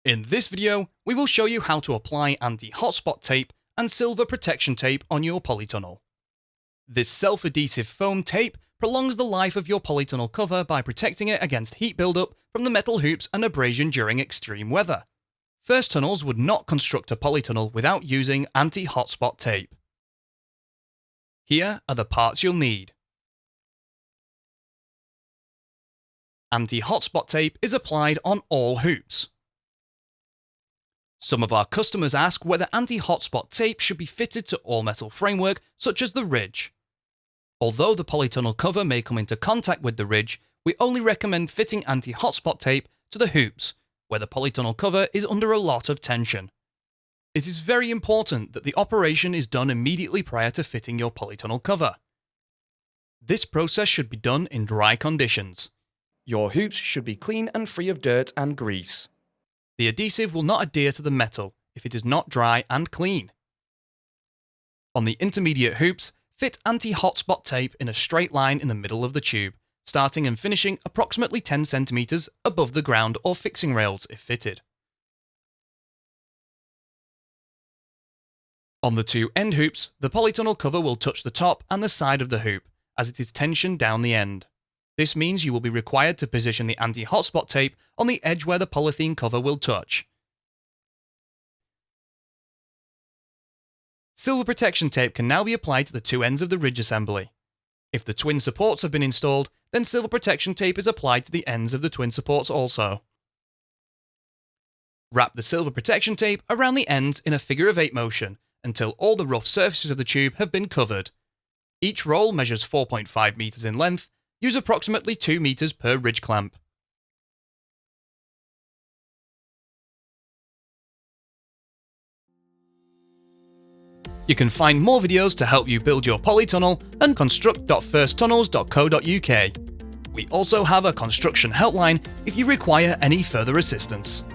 In this video, we will show you how to apply anti-hotspot tape and silver protection tape on your polytunnel. This self-adhesive foam tape prolongs the life of your polytunnel cover by protecting it against heat buildup from the metal hoops and abrasion during extreme weather. First tunnels would not construct a polytunnel without using anti-hotspot tape. Here are the parts you'll need. Anti-hotspot tape is applied on all hoops. Some of our customers ask whether anti-hotspot tape should be fitted to all metal framework such as the ridge. Although the polytunnel cover may come into contact with the ridge, we only recommend fitting anti-hotspot tape to the hoops, where the polytunnel cover is under a lot of tension. It is very important that the operation is done immediately prior to fitting your polytunnel cover. This process should be done in dry conditions. Your hoops should be clean and free of dirt and grease. The adhesive will not adhere to the metal if it is not dry and clean. On the intermediate hoops, fit anti-hotspot tape in a straight line in the middle of the tube, starting and finishing approximately 10 cm above the ground or fixing rails if fitted. On the two end hoops, the polytunnel cover will touch the top and the side of the hoop, as it is tensioned down the end. This means you will be required to position the anti-hotspot tape on the edge where the polythene cover will touch. Silver protection tape can now be applied to the two ends of the ridge assembly. If the twin supports have been installed, then silver protection tape is applied to the ends of the twin supports also. Wrap the silver protection tape around the ends in a figure of 8 motion until all the rough surfaces of the tube have been covered. Each roll measures 4.5 meters in length. Use approximately 2 meters per ridge clamp. You can find more videos to help you build your polytunnel and construct.firsttunnels.co.uk. We also have a construction helpline if you require any further assistance.